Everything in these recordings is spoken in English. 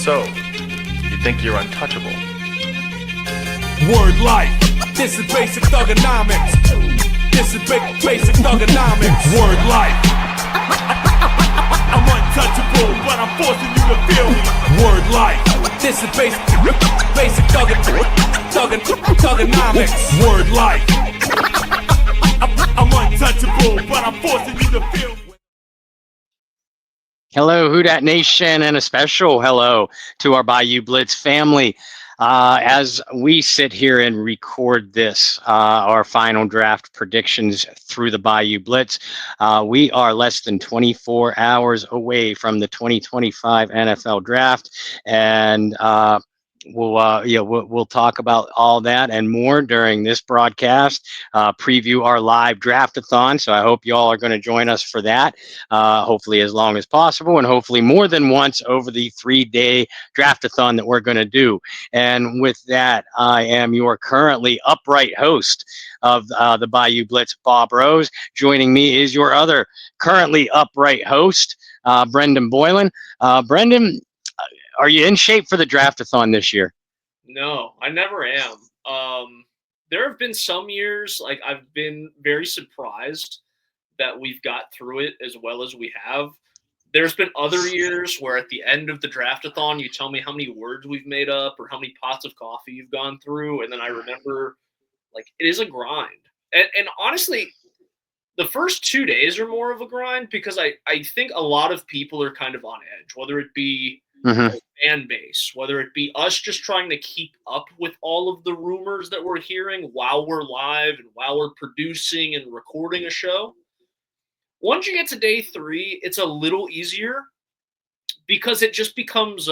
So, you think you're untouchable? Word life. This is basic thugonomics. This is basic thugonomics. Word life. I'm untouchable, but I'm forcing you to feel me. Word life. This is basic thugonomics. Word life. I'm untouchable, but I'm forcing you to feel me. Hello, Who Dat Nation, and a special hello to our Bayou Blitz family. As we sit here and record this, our final draft predictions through the Bayou Blitz, we are less than 24 hours away from the 2025 NFL Draft, and we'll talk about all that and more during this broadcast. Preview our live draft-a-thon. So I hope you all are going to join us for that. Hopefully as long as possible, and hopefully more than once over the 3-day draft-a-thon that we're going to do. And with that, I am your currently upright host of the Bayou Blitz, Bob Rose. Joining me is your other currently upright host, Brendan Boylan. Brendan, are you in shape for the draft-a-thon this year? No, I never am. There have been some years, like I've been very surprised that we've got through it as well as we have. There's been other years where at the end of the draft-a-thon, you tell me how many words we've made up or how many pots of coffee you've gone through, and then I remember, like, it is a grind. And honestly, the first 2 days are more of a grind because I think a lot of people are kind of on edge, whether it be the fan base, whether it be us just trying to keep up with all of the rumors that we're hearing while we're live and while we're producing and recording a show. Once you get to day 3, it's a little easier because it just becomes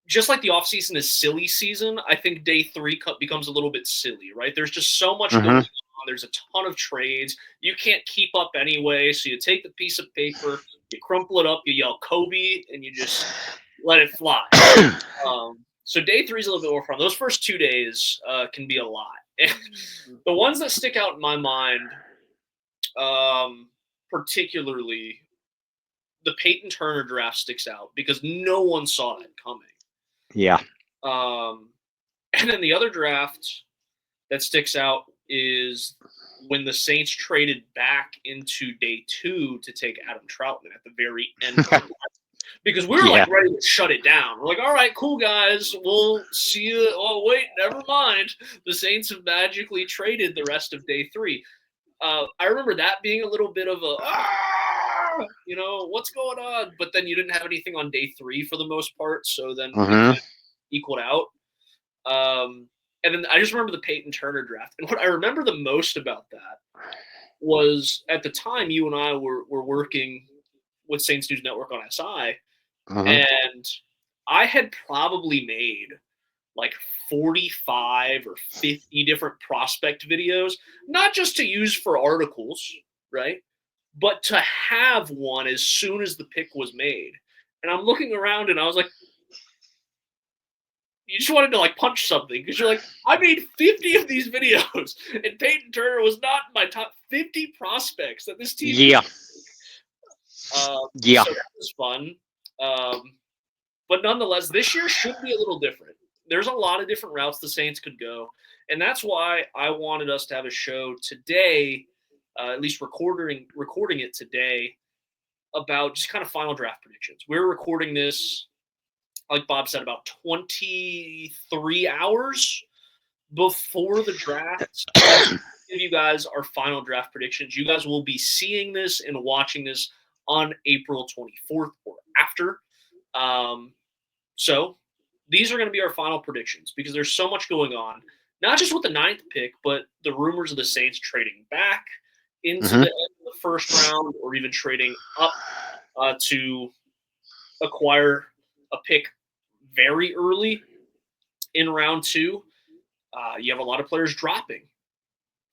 just like the offseason is silly season. I think day 3 becomes a little bit silly, right? There's just so much going on. There's a ton of trades. You can't keep up anyway. So you take the piece of paper, you crumple it up, you yell Kobe, and you just let it fly. So day 3 is a little bit more fun. Those first 2 days can be a lot. And the ones that stick out in my mind, particularly the Peyton Turner draft sticks out because no one saw that coming. Yeah. And then the other draft that sticks out is when the Saints traded back into day 2 to take Adam Troutman at the very end of the draft. Because we were like ready to shut it down. We're like, all right, cool guys, we'll see you. Oh wait, never mind. The Saints have magically traded the rest of day 3. I remember that being a little bit of a, what's going on? But then you didn't have anything on day 3 for the most part, so then it kind of equaled out. And then I just remember the Peyton Turner draft. And what I remember the most about that was at the time you and I were working with Saints News Network on SI, and I had probably made like 45 or 50 different prospect videos, not just to use for articles, right? But to have one as soon as the pick was made. And I'm looking around and I was like, you just wanted to like punch something because you're like, I made 50 of these videos and Peyton Turner was not in my top 50 prospects that this team. Yeah. So that was fun. But nonetheless, this year should be a little different. There's a lot of different routes the Saints could go. And that's why I wanted us to have a show today, at least recording it today, about just kind of final draft predictions. We're recording this, like Bob said, about 23 hours before the draft. Give you guys our final draft predictions. You guys will be seeing this and watching this on April 24th or after. So these are going to be our final predictions because there's so much going on, not just with the 9th pick, but the rumors of the Saints trading back into the end of the first round or even trading up to acquire a pick very early in round 2. You have a lot of players dropping.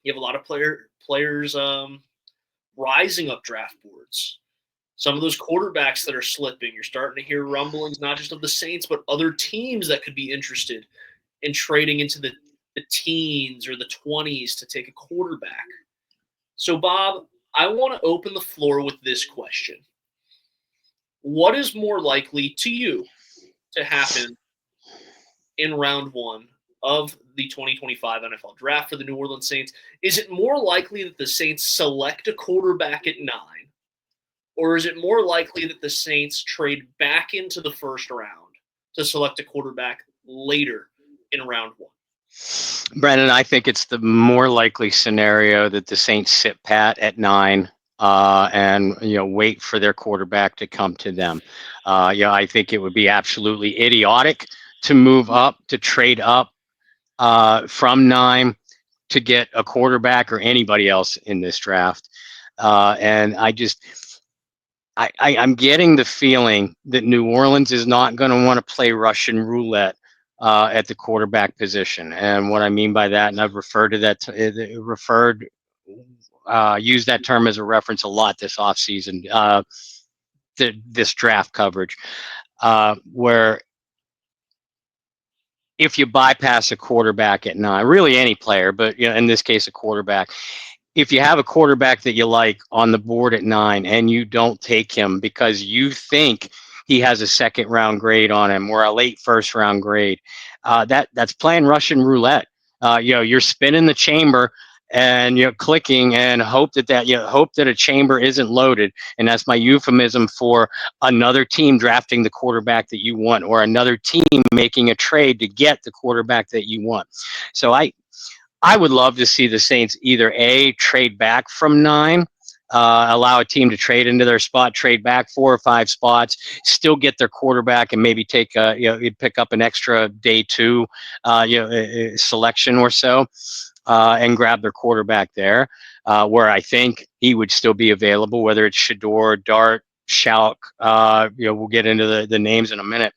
You have a lot of players rising up draft boards. Some of those quarterbacks that are slipping, you're starting to hear rumblings, not just of the Saints, but other teams that could be interested in trading into the teens or the 20s to take a quarterback. So, Bob, I want to open the floor with this question. What is more likely to you, to happen in round one of the 2025 NFL Draft for the New Orleans Saints, is it more likely that the Saints select a quarterback at 9, or is it more likely that the Saints trade back into the first round to select a quarterback later in round one? Brendan, I think it's the more likely scenario that the Saints sit pat at 9 and wait for their quarterback to come to them. I think it would be absolutely idiotic to move up, to trade up from 9 to get a quarterback or anybody else in this draft. And I'm getting the feeling that New Orleans is not going to want to play Russian roulette at the quarterback position. And what I mean by that, and I've referred to that, used that term as a reference a lot this offseason, this draft coverage, where if you bypass a quarterback at 9, really any player, but in this case, a quarterback, if you have a quarterback that you like on the board at 9 and you don't take him because you think he has a second round grade on him or a late first round grade, that's playing Russian roulette. You're spinning the chamber and you're clicking and hope that a chamber isn't loaded, and that's my euphemism for another team drafting the quarterback that you want, or another team making a trade to get the quarterback that you want. So I would love to see the Saints either trade back from 9, allow a team to trade into their spot, trade back 4 or 5 spots, still get their quarterback, and maybe take pick up an extra day 2 selection or so, and grab their quarterback there, where I think he would still be available, whether it's Shador, Dart, Schalk. We'll get into the names in a minute.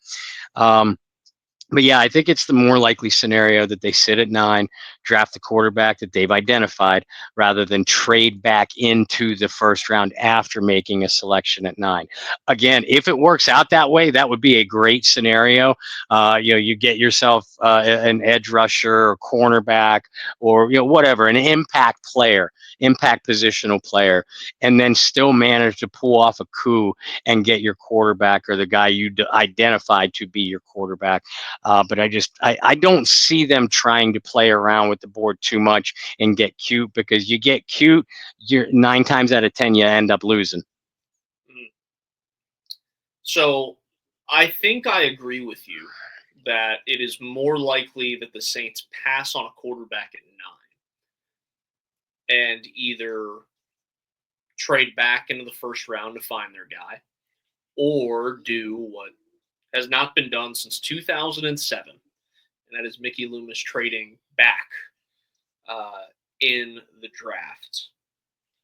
But yeah, I think it's the more likely scenario that they sit at 9, draft the quarterback that they've identified, rather than trade back into the first round after making a selection at 9. Again, if it works out that way, that would be a great scenario. You get yourself an edge rusher or cornerback, or whatever, an impact positional player, and then still manage to pull off a coup and get your quarterback, or the guy you identified to be your quarterback. But I don't see them trying to play around with the board too much and get cute, because you get cute, you're 9 times out of 10 you end up losing. So I think I agree with you that it is more likely that the Saints pass on a quarterback at 9 and either trade back into the first round to find their guy, or do what has not been done since 2007, and that is Mickey Loomis trading back in the draft.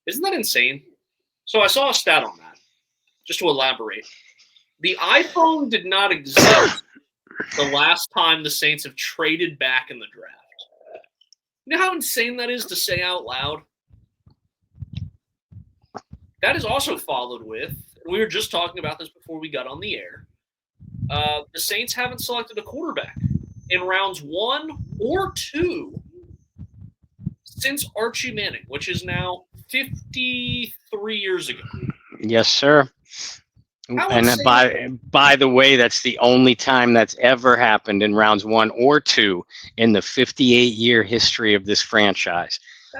Isn't that insane? So I saw a stat on that, just to elaborate. The iPhone did not exist the last time the Saints have traded back in the draft. You know how insane that is to say out loud? That is also followed with, we were just talking about this before we got on the air, the Saints haven't selected a quarterback in rounds 1 or 2 since Archie Manning, which is now 53 years ago. Yes, sir. And by the way, that's the only time that's ever happened in rounds 1 or 2 in the 58-year history of this franchise.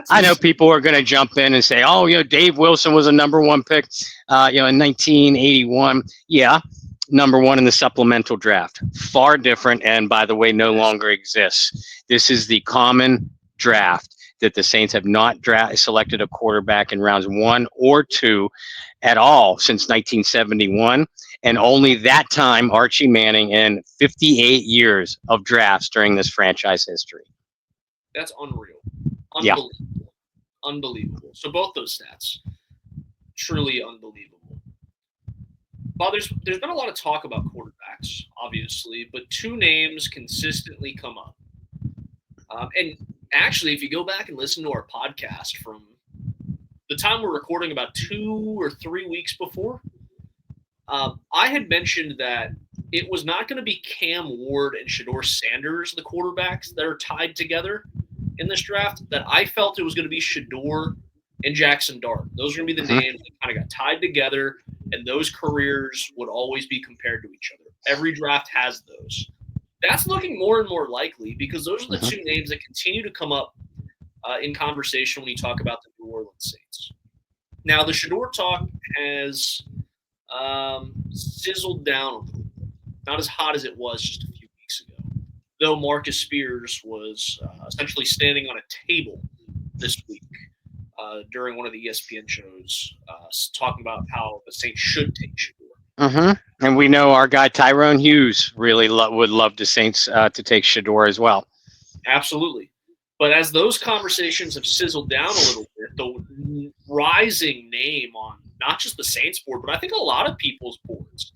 I know people are going to jump in and say, "Oh, Dave Wilson was a number 1 pick, in 1981." Yeah, number 1 in the supplemental draft. Far different, and by the way, no longer exists. This is the common draft that the Saints have not selected a quarterback in rounds 1 or 2 at all since 1971, and only that time Archie Manning in 58 years of drafts during this franchise history. That's unreal. Unbelievable. Yeah. Unbelievable. So both those stats, truly unbelievable. Bob, there's been a lot of talk about quarterbacks, obviously, but 2 names consistently come up. And actually, if you go back and listen to our podcast from the time we're recording about 2 or 3 weeks before, I had mentioned that it was not going to be Cam Ward and Shador Sanders, the quarterbacks that are tied together in this draft, that I felt it was going to be Shador and Jackson Dart. Those are going to be the names that kind of got tied together, and those careers would always be compared to each other. Every draft has those. That's looking more and more likely because those are the two names that continue to come up in conversation when you talk about the New Orleans Saints. Now, the Shedeur talk has sizzled down a little bit. Not as hot as it was just a few weeks ago. Though Marcus Spears was essentially standing on a table this week during one of the ESPN shows talking about how the Saints should take Shedeur. And we know our guy Tyrone Hughes really would love the Saints to take Shedeur as well. Absolutely. But as those conversations have sizzled down a little bit, the rising name on not just the Saints board, but I think a lot of people's boards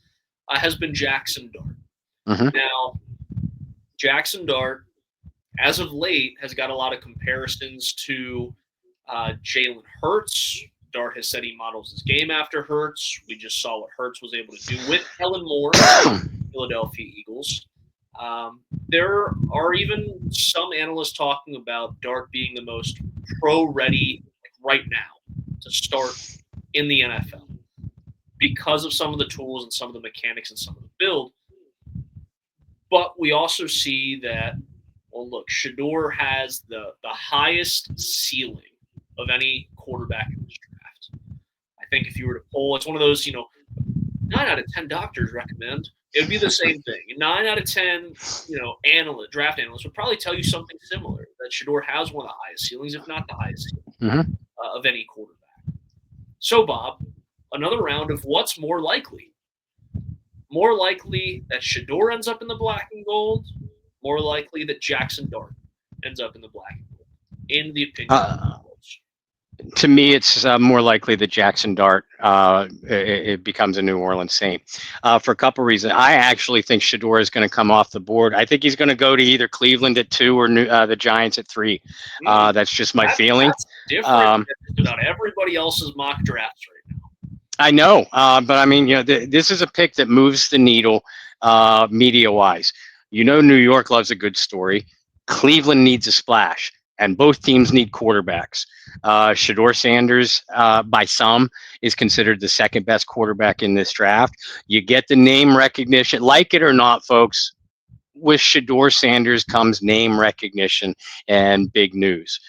has been Jackson Dart. Now, Jackson Dart, as of late, has got a lot of comparisons to Jalen Hurts. Dart has said he models his game after Hurts. We just saw what Hurts was able to do with Kellen Moore, Philadelphia Eagles. There are even some analysts talking about Dart being the most pro-ready right now to start in the NFL because of some of the tools and some of the mechanics and some of the build. But we also see that, well, look, Shedeur has the highest ceiling of any quarterback in this draft. I think if you were to poll, it's one of those, 9 out of 10 doctors recommend. It would be the same thing. 9 out of 10, draft analysts would probably tell you something similar, that Shedeur has one of the highest ceilings, if not the highest ceiling of any quarterback. So, Bob, another round of what's more likely? More likely that Shedeur ends up in the black and gold, more likely that Jackson Dart ends up in the black and gold, in the opinion of the coach. To me, it's more likely that Jackson Dart it becomes a New Orleans Saint for a couple reasons. I actually think Shedeur is going to come off the board. I think he's going to go to either Cleveland at 2 or the Giants at 3. That's just my feeling. That's different about everybody else's mock drafts right now. I know, but I mean, this is a pick that moves the needle media-wise. New York loves a good story. Cleveland needs a splash, and both teams need quarterbacks. Shedeur Sanders, by some, is considered the second best quarterback in this draft. You get the name recognition, like it or not, folks. With Shedeur Sanders comes name recognition and big news.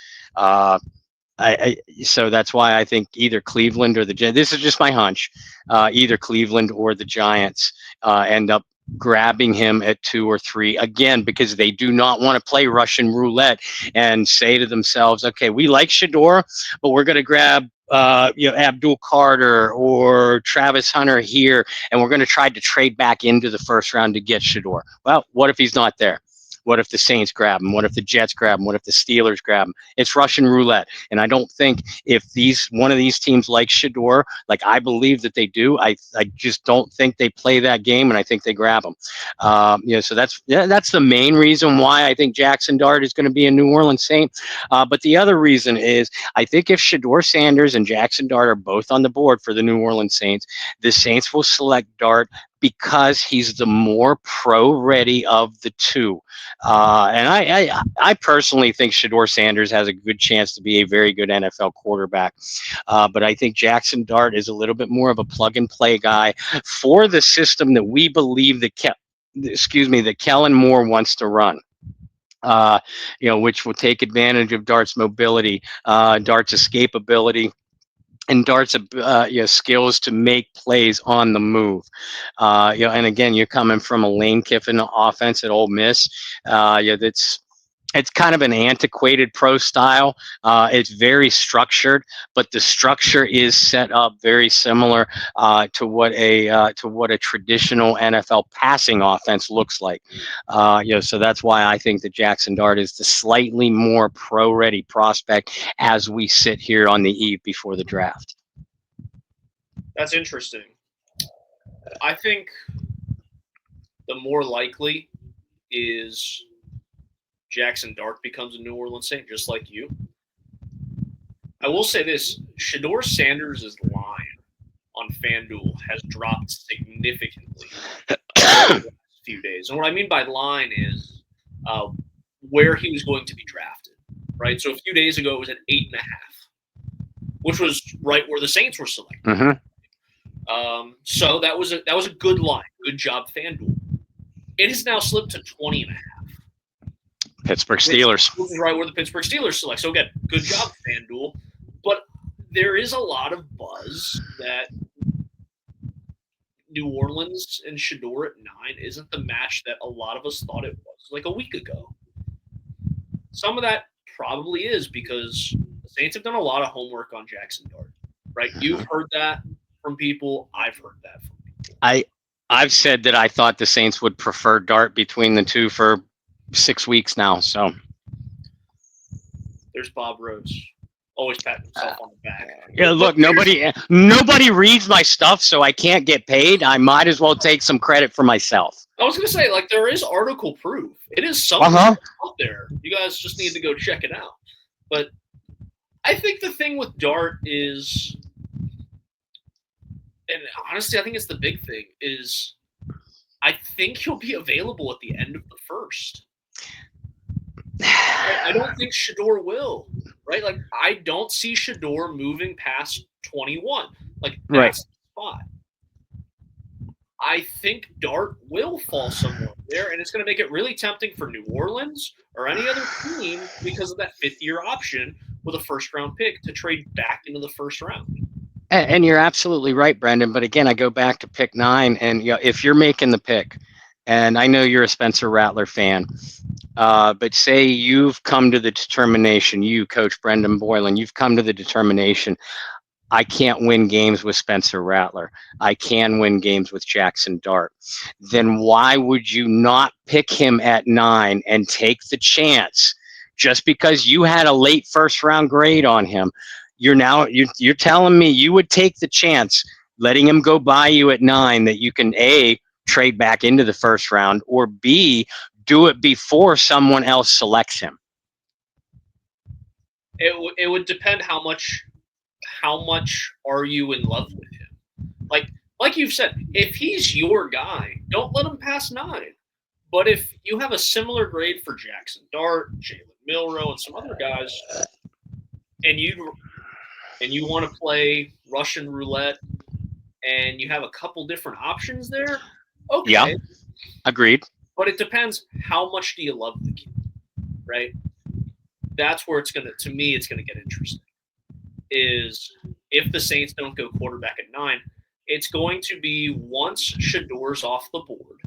So that's why I think either Cleveland or the Giants, this is just my hunch, either Cleveland or the Giants end up grabbing him at 2 or 3, again, because they do not want to play Russian roulette and say to themselves, okay, we like Shedeur, but we're going to grab Abdul Carter or Travis Hunter here, and we're going to try to trade back into the first round to get Shedeur. Well, what if he's not there? What if the Saints grab him? What if the Jets grab him? What if the Steelers grab him? It's Russian roulette. And I don't think if one of these teams like Shedeur, like I believe that they do, I just don't think they play that game, and I think they grab him. So that's the main reason why I think Jackson Dart is going to be a New Orleans Saint. But the other reason is I think if Shedeur Sanders and Jackson Dart are both on the board for the New Orleans Saints, the Saints will select Dart because he's the more pro-ready of the two. And I personally think Shedeur Sanders has a good chance to be a very good NFL quarterback. But I think Jackson Dart is a little bit more of a plug-and-play guy for the system that we believe that Kellen Moore wants to run. Which will take advantage of Dart's mobility, Dart's escapability, and Dart's skills to make plays on the move. And again, you're coming from a Lane Kiffin offense at Ole Miss. It's kind of an antiquated pro style. It's very structured, but the structure is set up very similar to what a traditional NFL passing offense looks like. So that's why I think that Jackson Dart is the slightly more pro-ready prospect as we sit here on the eve before the draft. That's interesting. I think the more likely is Jackson Dart becomes a New Orleans Saint, just like you. I will say this, Shedeur Sanders' line on FanDuel has dropped significantly in the last few days. And what I mean by line is where he was going to be drafted, right? So a few days ago, it was at 8.5, which was right where the Saints were selected. So that was a good line. Good job, FanDuel. It has now slipped to 20.5. Pittsburgh Steelers. Which is right where the Pittsburgh Steelers select. So again, good job, FanDuel. But there is a lot of buzz that New Orleans and Shador at 9 isn't the match that a lot of us thought it was like a week ago. Some of that probably is because the Saints have done a lot of homework on Jackson Dart, right? You've heard that from people. I've heard that from people. I've said that I thought the Saints would prefer Dart between the two for 6 weeks now. So there's Bob Rose, always patting himself on the back. Yeah, look, nobody reads my stuff, so I can't get paid. I might as well take some credit for myself. I was going to say, like, there is article proof. It is something out there. You guys just need to go check it out. But I think the thing with Dart is, and honestly, I think it's the big thing, is I think he'll be available at the end of the first. I don't think Shador will, right? Like, I don't see Shador moving past 21. Like, that's the spot. I think Dart will fall somewhere there, and it's going to make it really tempting for New Orleans or any other team because of that fifth-year option with a first-round pick to trade back into the first round. And you're absolutely right, Brendan. But again, I go back to pick 9, and if you're making the pick, and I know you're a Spencer Rattler fan, but say you've come to the determination, you, Coach Brendan Boylan, you've come to the determination, I can't win games with Spencer Rattler. I can win games with Jackson Dart. Then why would you not pick him at 9 and take the chance just because you had a late first round grade on him? You're telling me you would take the chance letting him go by you at 9 that you can A, trade back into the first round, or B, do it before someone else selects him? It would depend how much are you in love with him. Like you've said, if he's your guy, don't let him pass 9. But if you have a similar grade for Jackson Dart, Jalen Milroe, and some other guys, and you want to play Russian roulette, and you have a couple different options there, okay. Yeah, agreed. But it depends, how much do you love the kid, right? That's where it's going to get interesting. Is if the Saints don't go quarterback at 9, it's going to be once Shador's off the board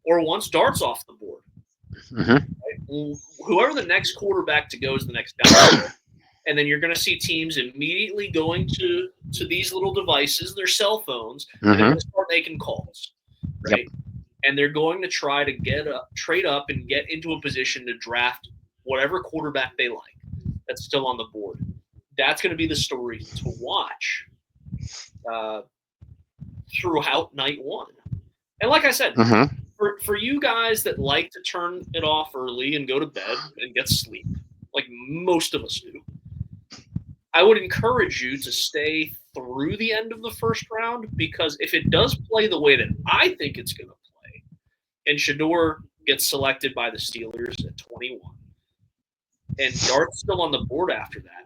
or once Dart's off the board. Mm-hmm. Right? Whoever the next quarterback to go is the next guy. And then you're going to see teams immediately going to these little devices, their cell phones, and they're going to start making calls, right? Yep. And they're going to try to trade up and get into a position to draft whatever quarterback they like that's still on the board. That's going to be the story to watch throughout night 1. And like I said, for you guys that like to turn it off early and go to bed and get sleep, like most of us do, I would encourage you to stay through the end of the first round, because if it does play the way that I think it's going to play, and Shador gets selected by the Steelers at 21, and Dart's still on the board after that,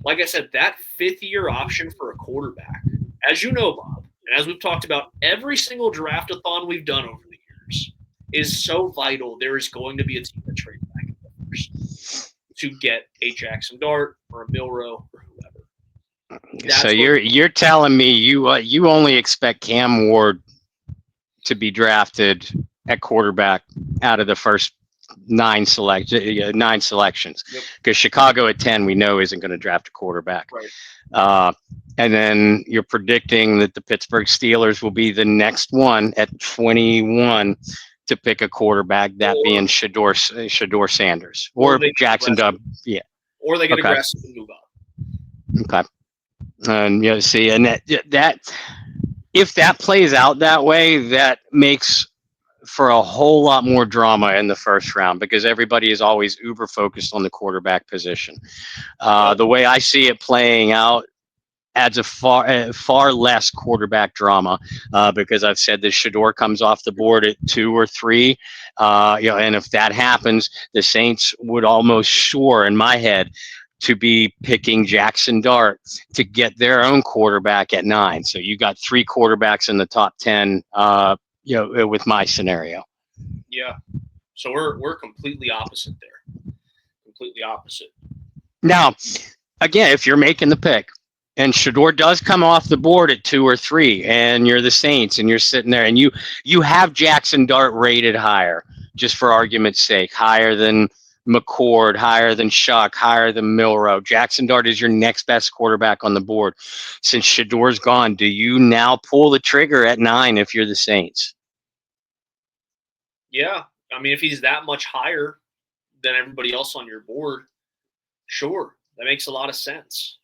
like I said, that fifth-year option for a quarterback, as you know, Bob, and as we've talked about every single draft-a-thon we've done over the years, is so vital. There is going to be a team that trades back in the first to get a Jackson Dart or a Milroe or whoever. So you're telling me you only expect Cam Ward to be drafted at quarterback out of the first 9 selections, because Chicago at 10 we know isn't going to draft a quarterback, right? And then you're predicting that the Pittsburgh Steelers will be the next one at 21 to pick a quarterback, that being Shador Sanders or Jackson Dub, or they get aggressive and move up. Okay, and see, and that if that plays out that way, that makes for a whole lot more drama in the first round, because everybody is always uber focused on the quarterback position. The way I see it playing out adds a far less quarterback drama, because I've said that Shador comes off the board at 2 or 3, and if that happens, the Saints would almost sure in my head to be picking Jackson Dart to get their own quarterback at 9. So you got 3 quarterbacks in the top 10 with my scenario. Yeah. So we're completely opposite there. Completely opposite. Now, again, if you're making the pick and Shador does come off the board at 2 or 3 and you're the Saints and you're sitting there and you have Jackson Dart rated higher, just for argument's sake, higher than McCord, higher than Shuck, higher than Milrow. Jackson Dart is your next best quarterback on the board. Since Shador's gone, do you now pull the trigger at 9 if you're the Saints? Yeah. I mean, if he's that much higher than everybody else on your board, sure. That makes a lot of sense.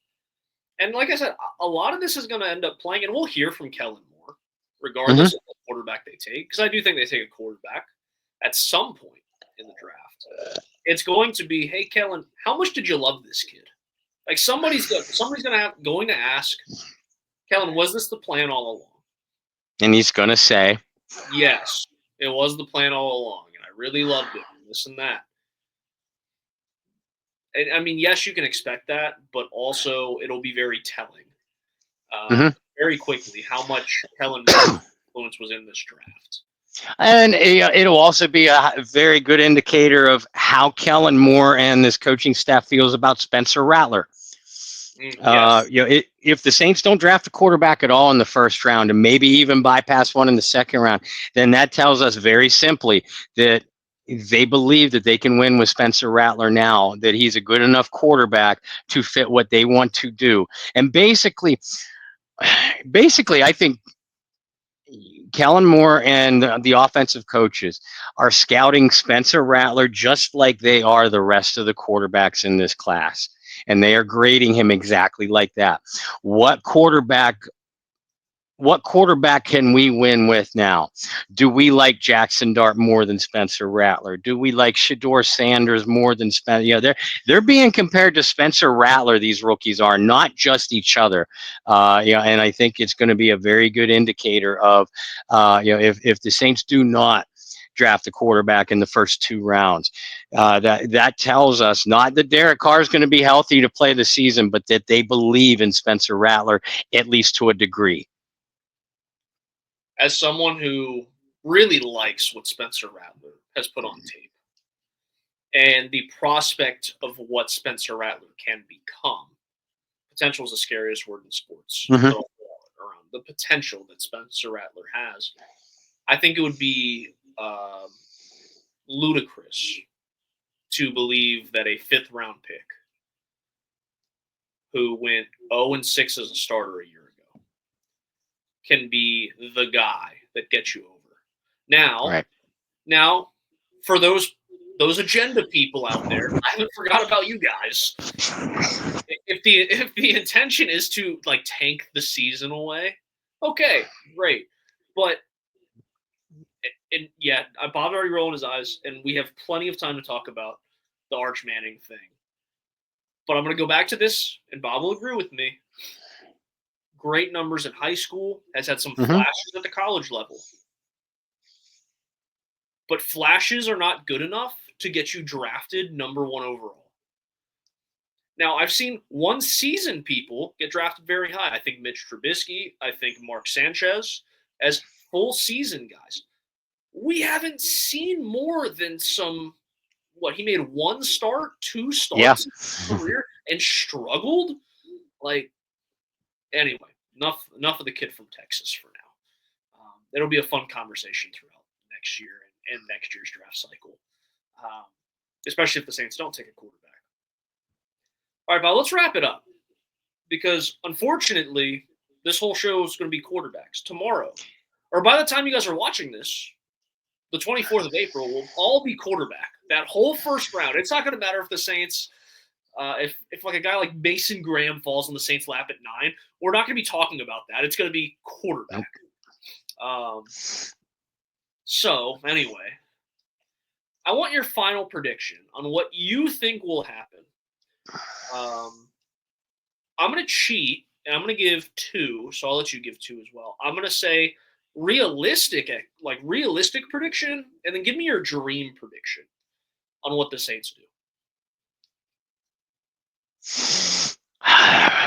And like I said, a lot of this is going to end up playing, and we'll hear from Kellen Moore, regardless of what quarterback they take, because I do think they take a quarterback at some point in the draft. It's going to be, hey, Kellen, how much did you love this kid? Like somebody's going to ask, Kellen, was this the plan all along? And he's going to say, yes, it was the plan all along, and I really loved it, and this and that. And, I mean, yes, you can expect that, but also it'll be very telling very quickly how much Kellen Moore's influence was in this draft. And it'll also be a very good indicator of how Kellen Moore and this coaching staff feels about Spencer Rattler. Yes. If the Saints don't draft a quarterback at all in the first round and maybe even bypass one in the second round, then that tells us very simply that they believe that they can win with Spencer Rattler now, that he's a good enough quarterback to fit what they want to do. And basically, I think Kellen Moore and the offensive coaches are scouting Spencer Rattler just like they are the rest of the quarterbacks in this class. And they are grading him exactly like that. What quarterback can we win with now? Do we like Jackson Dart more than Spencer Rattler? Do we like Shador Sanders more than Spencer? They're being compared to Spencer Rattler. These rookies are not just each other. And I think it's going to be a very good indicator of, if the Saints do not draft a quarterback in the first 2 rounds, that tells us not that Derek Carr is going to be healthy to play the season, but that they believe in Spencer Rattler, at least to a degree. As someone who really likes what Spencer Rattler has put on tape and the prospect of what Spencer Rattler can become, potential is the scariest word in sports. Around the potential that Spencer Rattler has, I think it would be ludicrous to believe that a 5th round pick who went 0-6 as a starter a year ago can be the guy that gets you over. Now, for those agenda people out there, I haven't forgot about you guys. If the intention is to like tank the season away, okay, great. But Bob's already rolling his eyes, and we have plenty of time to talk about the Arch Manning thing. But I'm going to go back to this, and Bob will agree with me. Great numbers in high school, has had some flashes at the college level. But flashes are not good enough to get you drafted number 1 overall. Now, I've seen one-season people get drafted very high. I think Mitch Trubisky, I think Mark Sanchez, as full-season guys. We haven't seen more than he made 1 start, 2 starts in his career and struggled? Anyway, enough of the kid from Texas for now. It'll be a fun conversation throughout next year and next year's draft cycle, especially if the Saints don't take a quarterback. All right, Bob, let's wrap it up because, unfortunately, this whole show is going to be quarterbacks. Tomorrow, or by the time you guys are watching this, the 24th of April will all be quarterback. That whole first round. It's not going to matter if the Saints if like a guy like Mason Graham falls on the Saints' lap at 9, we're not going to be talking about that. It's going to be quarterback. So, anyway, I want your final prediction on what you think will happen. I'm going to cheat, and I'm going to give 2, so I'll let you give 2 as well. I'm going to say realistic prediction, and then give me your dream prediction on what the Saints do.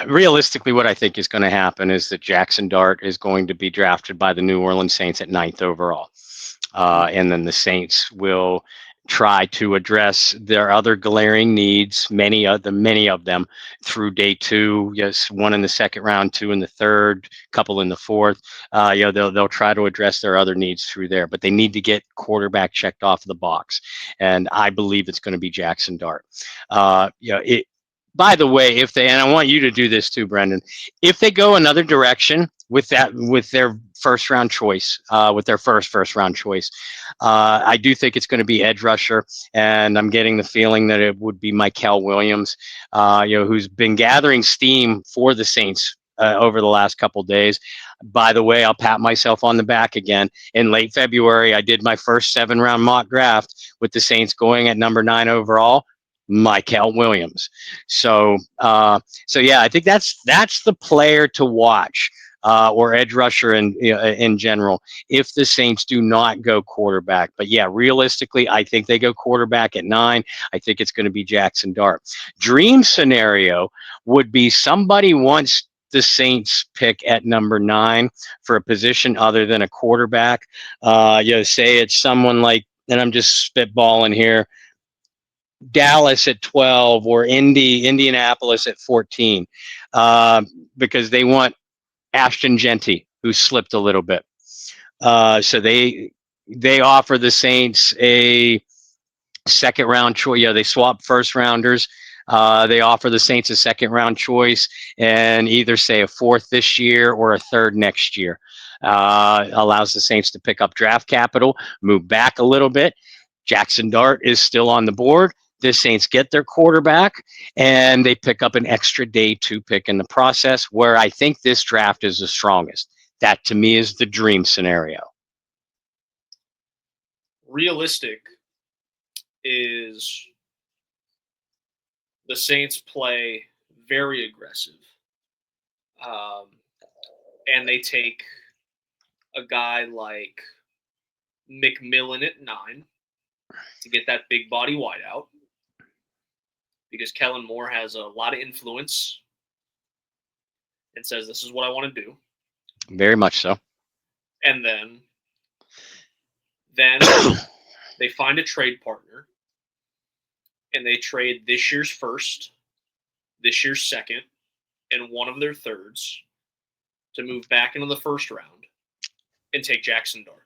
realistically, what I think is going to happen is that Jackson Dart is going to be drafted by the New Orleans Saints at 9th overall. And then the Saints will try to address their other glaring needs, many of them through day 2. Yes, 1 in the second round, 2 in the third, couple in the fourth. They'll try to address their other needs through there, but they need to get quarterback checked off the box, and I believe it's going to be Jackson Dart. By the way, and I want you to do this too, Brendan, if they go another direction with their first round choice, with their first round choice, I do think it's going to be edge rusher, and I'm getting the feeling that it would be Mykel Williams, who's been gathering steam for the Saints over the last couple days. By the way, I'll pat myself on the back again. In late February, I did my first 7-round mock draft with the Saints going at number 9 overall. Mykel Williams. So yeah, I think that's the player to watch, or edge rusher in general, if the Saints do not go quarterback. But yeah, realistically, I think they go quarterback at 9. I think it's going to be Jackson Dart. Dream scenario would be somebody wants the Saints pick at number 9 for a position other than a quarterback. Say it's someone like, and I'm just spitballing here, Dallas at 12 or Indianapolis at 14, because they want Ashton Genty, who slipped a little bit. So they offer the Saints a second round choice. Yeah, they swap first rounders. They offer the Saints a second round choice and either say a 4th this year or a 3rd next year. Allows the Saints to pick up draft capital, move back a little bit. Jackson Dart is still on the board. The Saints get their quarterback, and they pick up an extra day 2 pick in the process, where I think this draft is the strongest. That, to me, is the dream scenario. Realistic is the Saints play very aggressive, and they take a guy like McMillan at 9 to get that big body wideout, because Kellen Moore has a lot of influence and says, this is what I want to do. Very much so. And then they find a trade partner, and they trade this year's first, this year's second, and one of their thirds to move back into the first round and take Jackson Dart,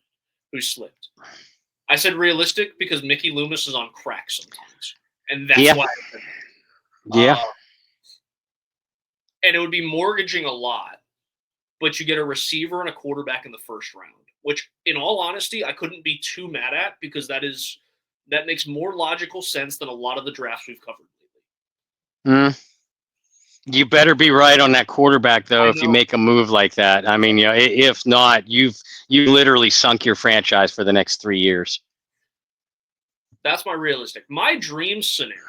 who slipped. I said realistic because Mickey Loomis is on crack sometimes. And that's why I said that. Yeah. And it would be mortgaging a lot, but you get a receiver and a quarterback in the first round, which, in all honesty, I couldn't be too mad at, because that makes more logical sense than a lot of the drafts we've covered lately. You better be right on that quarterback, though, if you make a move like that. I mean, if not, you literally sunk your franchise for the next 3 years. That's my realistic. My dream scenario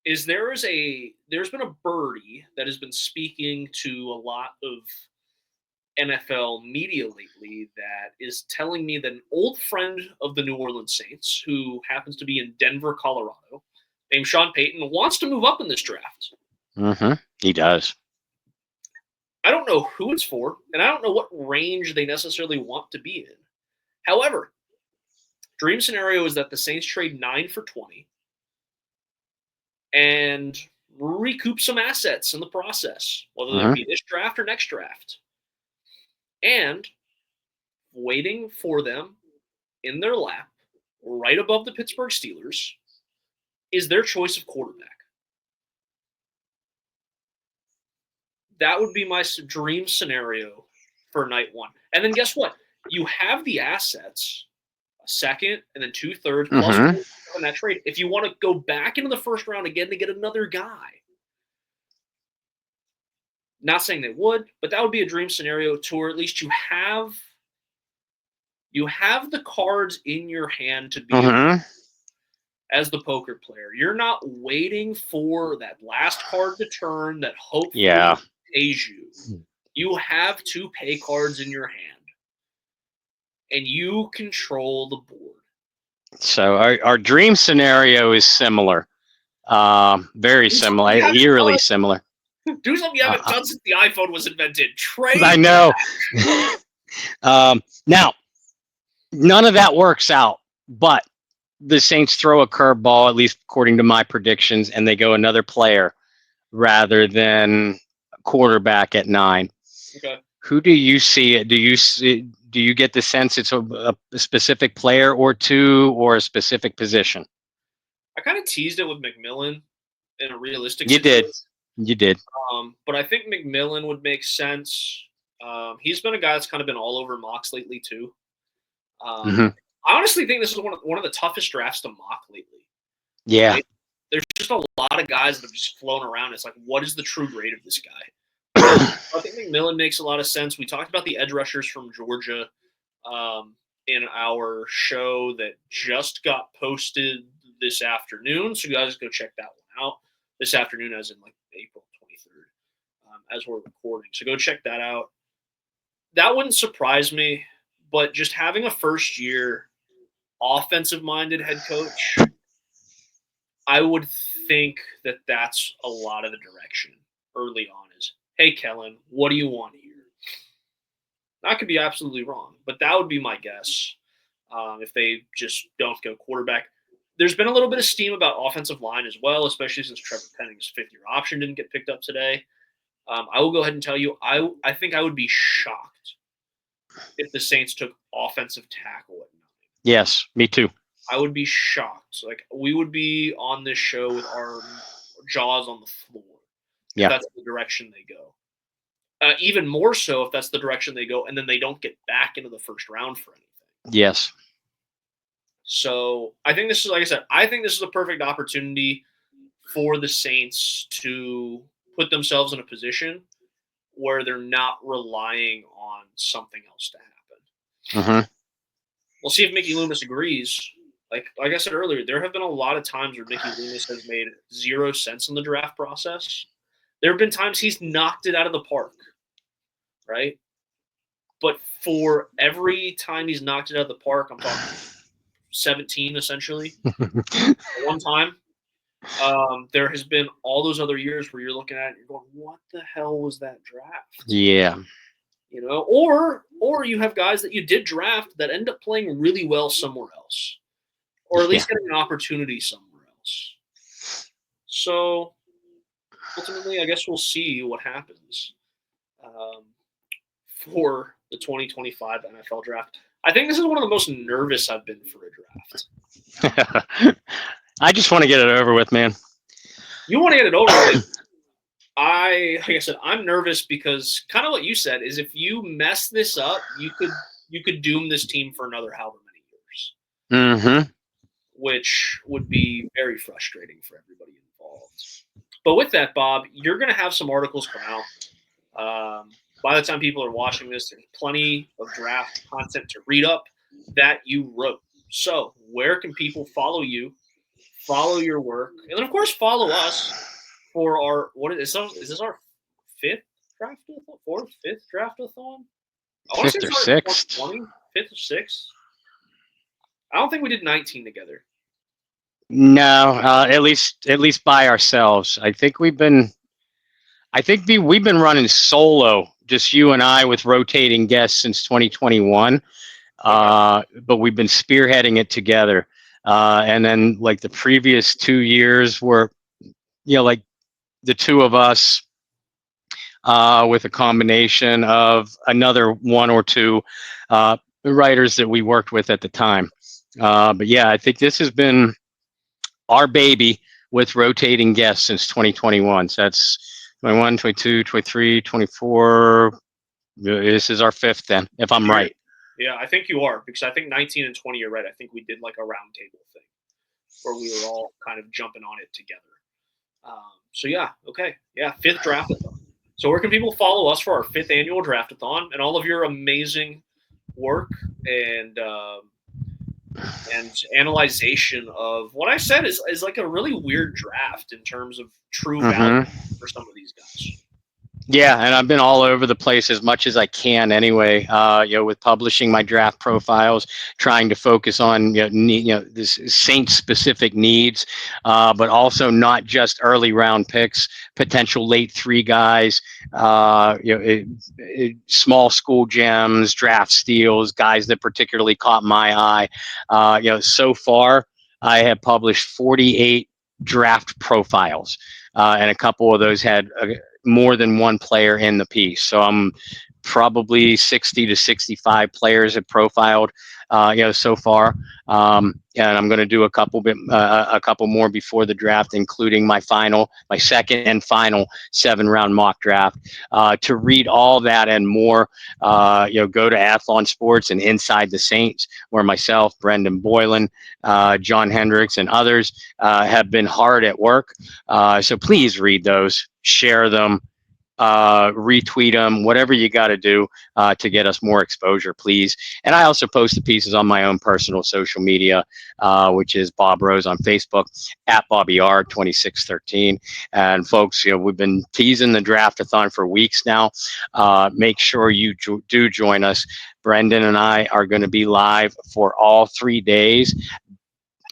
is there's been a birdie that has been speaking to a lot of NFL media lately that is telling me that an old friend of the New Orleans Saints, who happens to be in Denver, Colorado, named Sean Payton, wants to move up in this draft. Mm-hmm. He does. I don't know who it's for, and I don't know what range they necessarily want to be in. However, dream scenario is that the Saints trade 9 for 20 and recoup some assets in the process, whether it be this draft or next draft. And waiting for them in their lap, right above the Pittsburgh Steelers, is their choice of quarterback. That would be my dream scenario for night 1. And then guess what? You have the assets, a second and then 2/3 plus in that trade. If you want to go back into the first round again to get another guy. Not saying they would, but that would be a dream scenario to where at least you have the cards in your hand to be as the poker player. You're not waiting for that last card to turn that hopefully pays you. You have 2 pay cards in your hand, and you control the board. So our dream scenario is similar, very similar, eerily similar. Do something you haven't done since the iPhone was invented. Trade. I know. Now, none of that works out, but the Saints throw a curveball, at least according to my predictions, and they go another player rather than quarterback at 9. Okay. Who do you see? Do you get the sense it's a specific player or two or a specific position? I kind of teased it with McMillan in a realistic You situation. You did. But I think McMillan would make sense. He's been a guy that's kind of been all over mocks lately too. I honestly think this is one of the toughest drafts to mock lately. Yeah. Right? There's just a lot of guys that have just flown around. It's like, what is the true grade of this guy? I think McMillan makes a lot of sense. We talked about the edge rushers from Georgia in our show that just got posted this afternoon. So you guys go check that one out this afternoon, as in like April 23rd, as we're recording. So go check that out. That wouldn't surprise me, but just having a first-year offensive-minded head coach, I would think that that's a lot of the direction early on is, hey, Kellen, what do you want here? I could be absolutely wrong, but that would be my guess if they just don't go quarterback. There's been a little bit of steam about offensive line as well, especially since Trevor Penning's fifth-year option didn't get picked up today. I will go ahead and tell you, I think I would be shocked if the Saints took offensive tackle at 9. Yes, me too. I would be shocked. Like, we would be on this show with our jaws on the floor. Yeah. If that's the direction they go. Even more so if that's the direction they go and then they don't get back into the first round for anything. Yes. So I think this is, like I said, I think this is a perfect opportunity for the Saints to put themselves in a position where they're not relying on something else to happen. We'll see if Mickey Loomis agrees. Like I said earlier, there have been a lot of times where Mickey Loomis has made 0 sense in the draft process. There have been times he's knocked it out of the park, right? But for every time he's knocked it out of the park, I'm talking 17 essentially, one time, there has been all those other years where you're looking at it and you're going, what the hell was that draft? Yeah. You know, or you have guys that you did draft that end up playing really well somewhere else, or at least getting an opportunity somewhere else. So ultimately, I guess we'll see what happens for the 2025 NFL draft. I think this is one of the most nervous I've been for a draft. I just want to get it over with, man. You want to get it over with. Like I said, I'm nervous because kind of what you said is if you mess this up, you could doom this team for another however many years. Which would be very frustrating for everybody involved. But with that, Bob, you're going to have some articles come out. By the time people are watching this, there's plenty of draft content to read up that you wrote. So where can people follow you, follow your work, and then, of course, follow us for our – is this our fifth draft-a-thon? Fifth draft-a-thon? Fifth or sixth. 5th or 6th? I don't think we did 19 together. No, at least by ourselves. I think we've been running solo, just you and I, with rotating guests since 2021. But we've been spearheading it together. And then like the previous 2 years were, like the two of us with a combination of another one or two writers that we worked with at the time. But yeah, I think this has been our baby with rotating guests since 2021. So that's 21, 22, 23, 24. This is our 5th then, if I'm right. Yeah, I think you are, because I think 19 and 20 are right. I think we did like a round table thing where we were all kind of jumping on it together. So yeah, okay. Yeah, 5th draft-a-thon. So where can people follow us for our 5th annual draft-a-thon and all of your amazing work and analyzation of what I said is like a really weird draft in terms of true value for some of these guys. Yeah, and I've been all over the place as much as I can anyway, with publishing my draft profiles, trying to focus on, this Saint specific needs, but also not just early round picks, potential late three guys, small school gems, draft steals, guys that particularly caught my eye. So far I have published 48 draft profiles, and a couple of those had more than one player in the piece. So I'm probably 60 to 65 players have profiled, so far. And I'm going to do a couple more before the draft, including my second and final 7-round mock draft. To read all that and more, go to Athlon Sports and Inside the Saints, where myself, Brendan Boylan, John Hendricks, and others have been hard at work. So please read those, share them, retweet them, whatever you got to do to get us more exposure, please. And I also post the pieces on my own personal social media, which is Bob Rose on Facebook, at Bobby R 2613. And folks, we've been teasing the draftathon for weeks now. Make sure you do join us. Brendan and I are going to be live for all 3 days,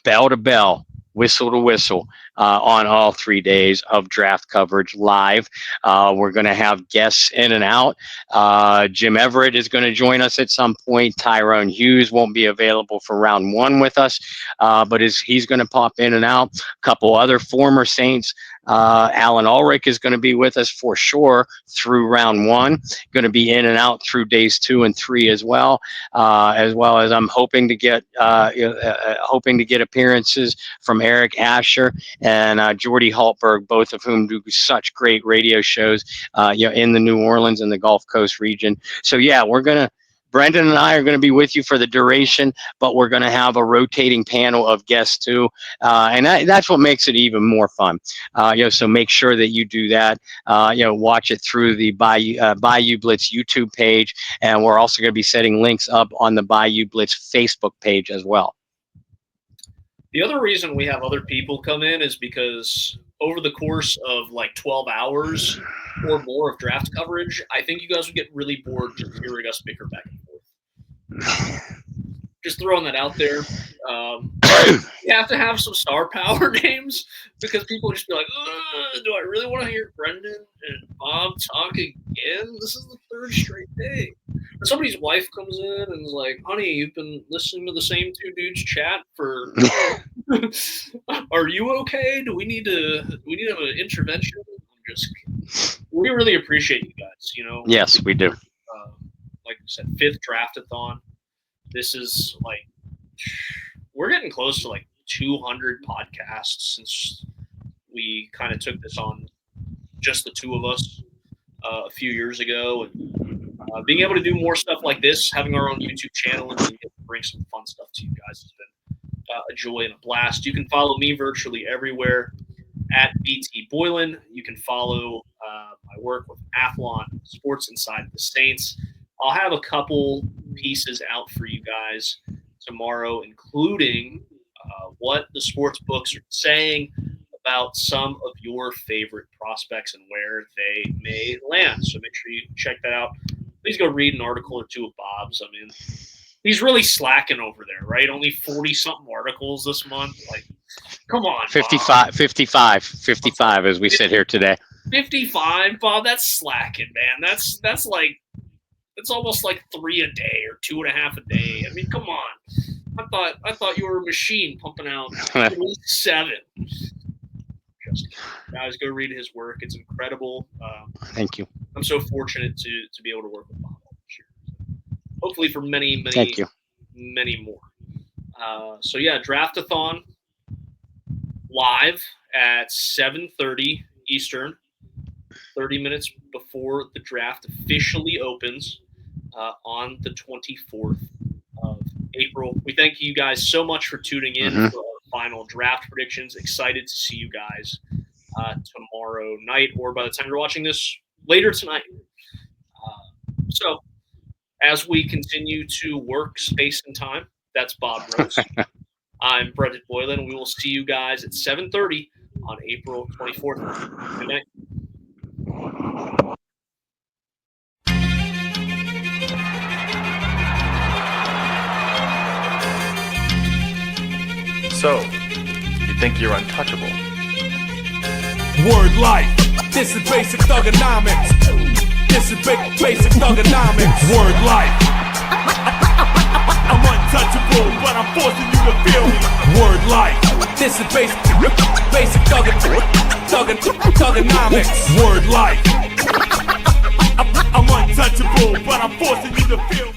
bell to bell, whistle to whistle, on all 3 days of draft coverage live. We're going to have guests in and out. Jim Everett is going to join us at some point. Tyrone Hughes won't be available for round one with us, but he's going to pop in and out. A couple other former Saints. Alan Ulrich is going to be with us for sure through round one, going to be in and out through days 2 and 3 as well as I'm hoping to get appearances from Eric Asher and Jordy Haltberg, both of whom do such great radio shows, in the New Orleans and the Gulf Coast region. So yeah, Brendan and I are going to be with you for the duration, but we're going to have a rotating panel of guests too, and that's what makes it even more fun. So make sure that you do that. Watch it through the Bayou Blitz YouTube page, and we're also going to be setting links up on the Bayou Blitz Facebook page as well. The other reason we have other people come in is because over the course of like 12 hours or more of draft coverage, I think you guys would get really bored just hearing us bicker back and forth. Just throwing that out there. You have to have some star power names because people just be like, do I really want to hear Brendan and Bob talk again? This is the 3rd straight day. Or somebody's wife comes in and is like, honey, you've been listening to the same 2 dudes chat for are you okay? Do we need to have an intervention? We really appreciate you guys, Yes, we do. Like I said, 5th draftathon. This is like, we're getting close to like 200 podcasts since we kind of took this on, just the 2 of us, a few years ago. And being able to do more stuff like this, having our own YouTube channel and being able to bring some fun stuff to you guys has been a joy and a blast. You can follow me virtually everywhere at BT Boylan. You can follow my work with Athlon Sports Inside the Saints. I'll have a couple pieces out for you guys tomorrow, including what the sports books are saying about some of your favorite prospects and where they may land. So make sure you check that out. Please go read an article or 2 of Bob's. I mean, he's really slacking over there, right? Only 40-something articles this month. Like, come on, 55 as we sit here today. 55, Bob, that's slacking, man. That's like, it's almost like 3 a day or 2.5 a day. I mean, come on. I thought you were a machine pumping out at least 7. Guys, go read his work. It's incredible. Thank you. I'm so fortunate to be able to work with Bob this year. Hopefully for many, Thank you. many more. So yeah, Draftathon live at 7:30 Eastern, 30 minutes before the draft officially opens on the 24th of April. We thank you guys so much for tuning in for our final draft predictions. Excited to see you guys tomorrow night, or by the time you're watching this, later tonight. So as we continue to work space and time, that's Bob Rose. I'm Brendan Boylan. We will see you guys at 7:30 on April 24th. Good night. So, you think you're untouchable? Word life. This is basic thugonomics. This is basic thugonomics. Word life. I'm untouchable, but I'm forcing you to feel me. Word life. This is basic thugonomics. Word life. I'm untouchable, but I'm forcing you to feel me.